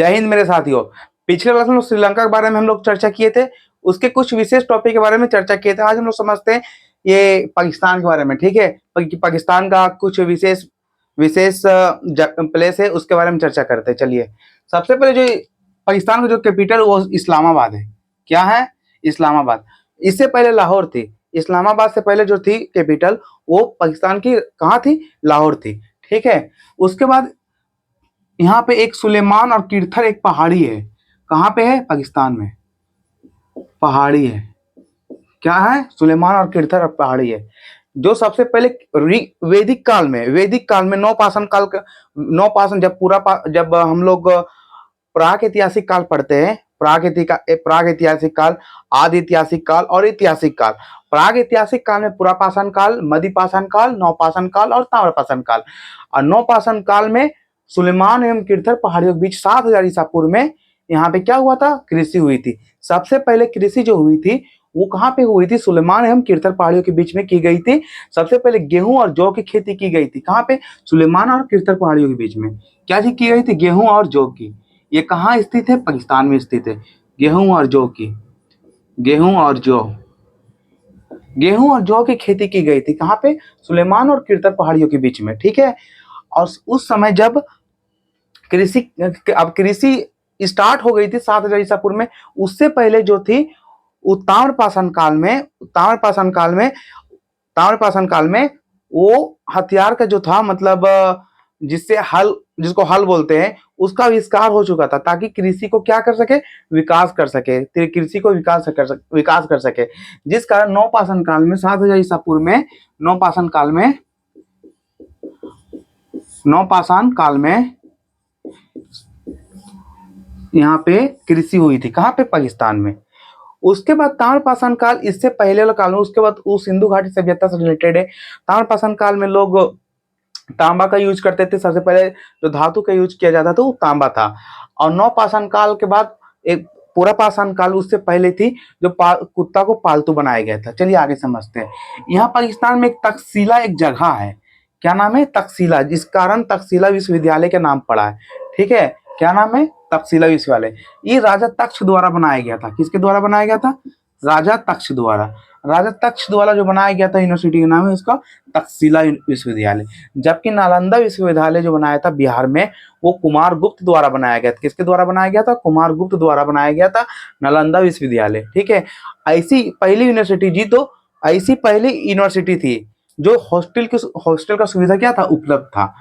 जय हिंद मेरे साथियों। पिछले क्लास में लोग श्रीलंका के बारे में हम लोग चर्चा किए थे, उसके कुछ विशेष टॉपिक के बारे में चर्चा किए थे। आज हम लोग समझते हैं ये पाकिस्तान के बारे में, ठीक है। पाकिस्तान का कुछ विशेष विशेष प्लेस है, उसके बारे में चर्चा करते हैं। चलिए, सबसे पहले जो पाकिस्तान का जो कैपिटल वो इस्लामाबाद है। क्या है? इस्लामाबाद। इससे पहले लाहौर थी। इस्लामाबाद से पहले जो थी कैपिटल वो पाकिस्तान की कहाँ थी? लाहौर थी, ठीक है। उसके बाद यहाँ पे एक सुलेमान और किरथर एक पहाड़ी है। कहाँ पे है? पाकिस्तान में पहाड़ी है। क्या है? सुलेमान और किरथर पहाड़ी है, जो सबसे पहले वैदिक काल में नौपाषाण जब हम लोग प्राक ऐतिहासिक काल पढ़ते हैं, प्राग ऐतिहासिक काल, आदि ऐतिहासिक काल और ऐतिहासिक काल। प्राग ऐतिहासिक काल में पुरापाषाण काल, मध्यपाषाण काल, नवपाषाण काल और ताम्रपाषाण काल। और नवपाषाण काल में सुलेमान एवं किरथर पहाड़ियों के बीच 7000 ईसा पूर्व में यहाँ पे क्या हुआ था? कृषि हुई थी। सबसे पहले कृषि जो हुई थी वो कहाँ पे हुई थी? सुलेमान एवं किरथर पहाड़ियों के बीच में की गई थी। सबसे पहले गेहूं और जौ की खेती की गई थी। कहाँ पे? सुलेमान और किरथर पहाड़ियों के बीच में क्या की गई थी? गेहूं और जौ की। ये कहाँ स्थित है? पाकिस्तान में स्थित है। गेहूं और जौ की खेती की गई थी। कहाँ पे? सुलेमान और किरथर पहाड़ियों के बीच में, ठीक है। और उस समय जब कृषि स्टार्ट हो गई थी 7000 ईसा पूर्व में, उससे पहले जो थी वो ताम्रपाषाण काल में वो हथियार का जो था, मतलब जिसको हल बोलते हैं, उसका आविष्कार हो चुका था, ताकि कृषि को क्या कर सके? विकास कर सके, कृषि को विकास कर सके। जिस कारण नवपाषाण काल में 7000 ईसा पूर्व में नवपाषाण काल में यहाँ पे कृषि हुई थी। कहाँ पे? पाकिस्तान में। उसके बाद ताम्रपाषाण काल, इससे पहले वाला काल में, उसके बाद वो सिंधु घाटी सभ्यता से रिलेटेड है। ताम्रपाषाण काल में लोग तांबा का यूज करते थे। सबसे पहले जो धातु का यूज किया जाता था वो तांबा था। और नवपाषाण काल के बाद एक पुरापाषाण काल उससे पहले थी, जो कुत्ता को पालतू बनाया गया था। चलिए आगे समझते हैं। यहाँ पाकिस्तान में एक तक्षशिला एक जगह है। क्या नाम है? तक्षशिला, जिस कारण तक्षशिला विश्वविद्यालय का नाम पड़ा है, ठीक है। क्या नाम है? तक्षशिला विश्वविद्यालय। ये राजा तक्ष द्वारा बनाया गया था। किसके द्वारा बनाया गया था? राजा तक्ष द्वारा जो बनाया गया था। यूनिवर्सिटी का नाम है उसका तक्षशिला विश्वविद्यालय। जबकि नालंदा विश्वविद्यालय जो बनाया था बिहार में, वो कुमारगुप्त द्वारा बनाया गया था। किसके द्वारा बनाया गया था? कुमारगुप्त द्वारा बनाया गया था नालंदा विश्वविद्यालय, ठीक है। ऐसी पहली यूनिवर्सिटी थी जो हॉस्टल का सुविधा क्या था? उपलब्ध था।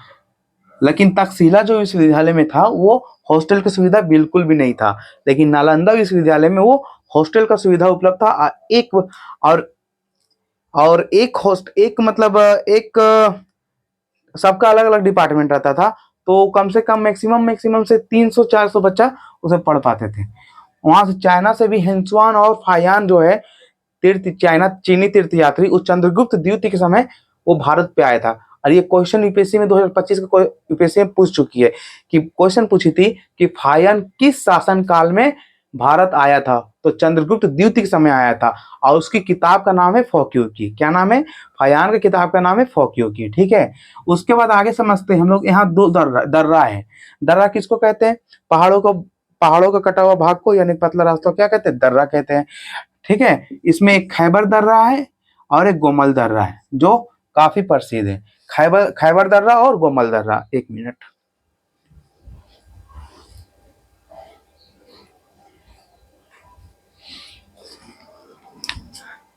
लेकिन तक्षशिला जो विश्वविद्यालय में था वो हॉस्टल की सुविधा बिल्कुल भी नहीं था। लेकिन नालंदा विश्वविद्यालय में वो हॉस्टल का सुविधा उपलब्ध था। एक सबका अलग अलग डिपार्टमेंट रहता था, तो कम से कम मैक्सिमम से 300-400 बच्चा उसे पढ़ पाते थे। वहां से चाइना से भी हेंसुआन और फायान जो है चीनी तीर्थ यात्री, उस चंद्रगुप्त द्वितीय के समय वो भारत पे आया था। और ये क्वेश्चन यूपीएससी में 2025 का यूपीएससी में पूछ चुकी है, कि क्वेश्चन पूछी थी कि फायन किस शासन काल में भारत आया था? तो चंद्रगुप्त द्वितीय के समय आया था। और उसकी किताब का नाम है फॉक्यू की। क्या नाम है? फायन की किताब का नाम है फॉक्यू की, ठीक है। उसके बाद आगे समझते हैं हम लोग। यहाँ 2 दर्रा है। दर्रा किसको कहते हैं? पहाड़ों का कटा हुआ भाग को, यानी पतला रास्ता क्या कहते हैं? दर्रा कहते हैं, ठीक है। इसमें एक खैबर दर्रा है और एक गोमल दर्रा है, जो काफी प्रसिद्ध है। खैबर दर्रा और गोमल दर्रा। एक मिनट,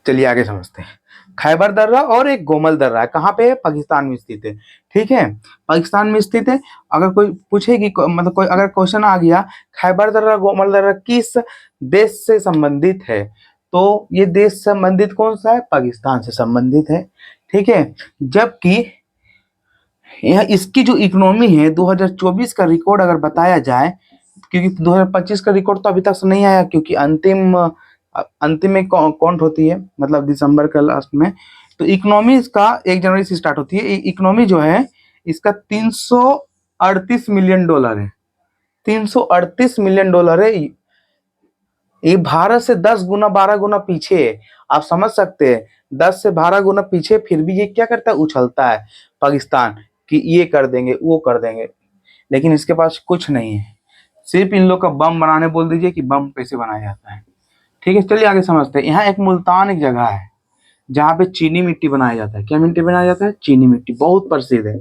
चलिए आगे समझते हैं। खैबर दर्रा और एक गोमल दर्रा कहाँ पे है? पाकिस्तान में स्थित है, ठीक है। पाकिस्तान में स्थित है। अगर कोई पूछेगी, मतलब कोई अगर क्वेश्चन आ गया खैबर दर्रा गोमल दर्रा किस देश से संबंधित है, तो ये देश संबंधित कौन सा है? पाकिस्तान से संबंधित है, ठीक है। जबकि यह इसकी जो इकोनॉमी है 2024 का रिकॉर्ड अगर बताया जाए, क्योंकि 2025 का रिकॉर्ड तो अभी तक नहीं आया, क्योंकि अंतिम में काउंट होती है, मतलब दिसंबर का लास्ट में। तो इकोनॉमी इसका 1 जनवरी से स्टार्ट होती है। इकोनॉमी जो है इसका $338 मिलियन है। $338 मिलियन है। ये भारत से 10 गुना 12 गुना पीछे है। आप समझ सकते हैं, 10 से 12 गुना पीछे, फिर भी ये क्या करता है? उछलता है पाकिस्तान कि ये कर देंगे वो कर देंगे, लेकिन इसके पास कुछ नहीं है। सिर्फ इन लोग का बम बनाने बोल दीजिए कि बम कैसे बनाया जाता है। ठीक है, चलिए आगे समझते हैं। यहाँ एक मुल्तान एक जगह है जहाँ पे चीनी मिट्टी बनाया जाता है। क्या मिट्टी बनाया जाता है? चीनी मिट्टी, बहुत प्रसिद्ध है।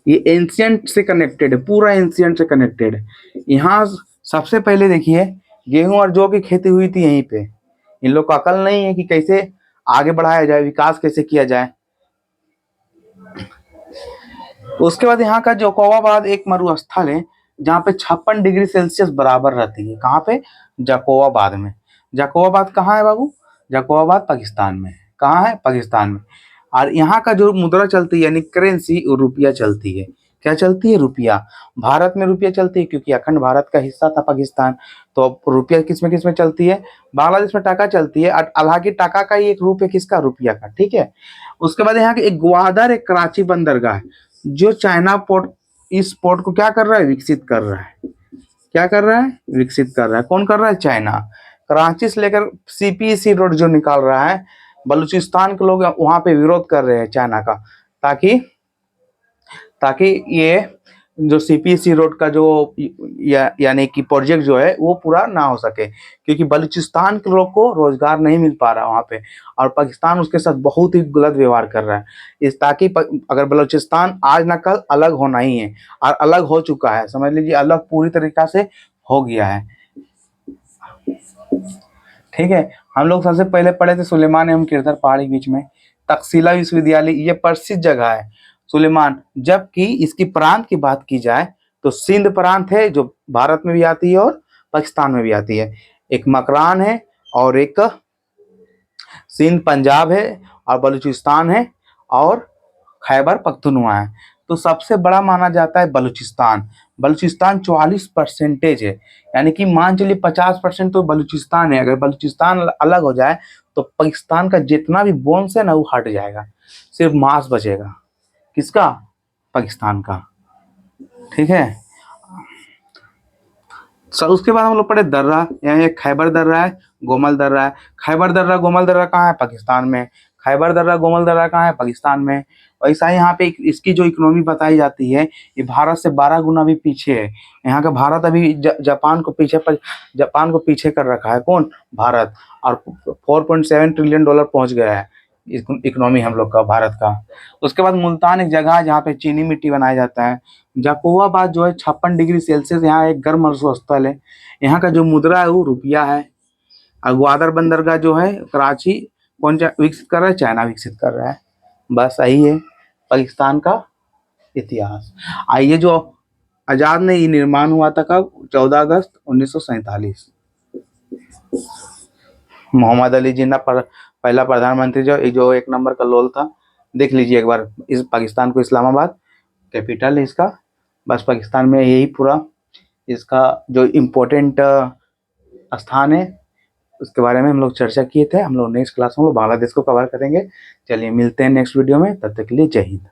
ये एंशियंट से कनेक्टेड है, पूरा एंशियंट से कनेक्टेड है। यहाँ सबसे पहले देखिए गेहूं और जौ की खेती हुई थी यहीं पे। इन लोग को अकल नहीं है कि कैसे आगे बढ़ाया जाए, विकास कैसे किया जाए। उसके बाद यहाँ का जकोवाबाद एक मरुस्थल है जहाँ पे 56 डिग्री सेल्सियस बराबर रहती है। कहाँ पे? जकोवाबाद में। जकोवाबाद कहाँ है बाबू? जकोवाबाद पाकिस्तान में है। कहाँ है? पाकिस्तान में। और यहाँ का जो मुद्रा चलती है यानी करेंसी, वो रुपया चलती है। क्या चलती है? रुपया। भारत में रुपया चलती है क्योंकि अखंड भारत का हिस्सा था पाकिस्तान। तो अब रुपया किस में चलती है? बांग्लादेश में टाका चलती है। और हालांकि टाका का ही एक रूप है किसका? रुपया का। ठीक है। उसके बाद यहाँ के एक ग्वादर एक कराची बंदरगाह है जो चाइना पोर्ट, इस पोर्ट को क्या कर रहा है? विकसित कर रहा है। क्या कर रहा है? विकसित कर रहा है। कौन कर रहा है? चाइना। कराची से लेकर सीपीसी रोड जो निकाल रहा है, बलूचिस्तान के लोग वहां पे विरोध कर रहे हैं चाइना का, ताकि ताकि ये जो सीपीसी रोड का जो यानी कि प्रोजेक्ट जो है वो पूरा ना हो सके, क्योंकि बलूचिस्तान के लोग को रोजगार नहीं मिल पा रहा वहाँ पे, और पाकिस्तान उसके साथ बहुत ही गलत व्यवहार कर रहा है। इस ताकि अगर बलूचिस्तान आज ना कल अलग होना ही है, और अलग हो चुका है, समझ लीजिए अलग पूरी तरीका से हो गया है। ठीक है। हम लोग सबसे पहले पढ़े थे सुलेमान एवं किरदर पहाड़ी बीच में, तक्षशिला विश्वविद्यालय, ये प्रसिद्ध जगह है सुलेमान। जबकि इसकी प्रांत की बात की जाए तो सिंध प्रांत है जो भारत में भी आती है और पाकिस्तान में भी आती है। एक मकरान है और एक सिंध पंजाब है, और बलूचिस्तान है, और खैबर पख्तूनख्वा है। तो सबसे बड़ा माना जाता है बलूचिस्तान। बलूचिस्तान 44% है, यानी कि मान चलिए 50% तो बलूचिस्तान है। अगर बलूचिस्तान अलग हो जाए तो पाकिस्तान का जितना भी बोन्स है ना वो हट जाएगा, सिर्फ मांस बचेगा। किसका? पाकिस्तान का। ठीक है। सर उसके बाद हम लोग पढ़े दर्रा, यहाँ एक खैबर दर्रा है, गोमल दर्रा है। खैबर दर्रा गोमल दर्रा कहाँ है? पाकिस्तान में। खैबर दर्रा गोमल दर्रा कहाँ है? पाकिस्तान में। वैसा ही यहाँ पे इसकी जो इकोनॉमी बताई जाती है, ये भारत से 12 गुना भी पीछे है। यहाँ का भारत अभी जापान को पीछे कर रखा है। कौन? भारत। और $4.7 ट्रिलियन पहुंच गया है इकोनॉमी हम लोग का, भारत का। उसके बाद मुल्तान एक जगह है जहाँ पे चीनी मिट्टी बनाया जाता है। जकोवाबाद जो है 56 डिग्री सेल्सियस, यहाँ एक गर्म मरुस्थल है। यहाँ का जो मुद्रा है वो रुपया है। और ग्वादर बंदरगाह जो है कराची, कौन विकसित कर रहा है? चाइना विकसित कर रहा है। बस यही है पाकिस्तान का इतिहास। आइए, जो आजाद नहीं निर्माण हुआ था कब? 14 अगस्त 1947। मोहम्मद अली जिन्ना पहला प्रधानमंत्री जो 1 नंबर का लोल था। देख लीजिए एक बार, इस पाकिस्तान को इस्लामाबाद कैपिटल है इसका। बस पाकिस्तान में यही पूरा इसका जो इम्पोर्टेंट स्थान है उसके बारे में हम लोग चर्चा किए थे। हम लोग नेक्स्ट क्लास में हम लोग बांग्लादेश को कवर करेंगे। चलिए मिलते हैं नेक्स्ट वीडियो में, तब तक के लिए जय हिंद।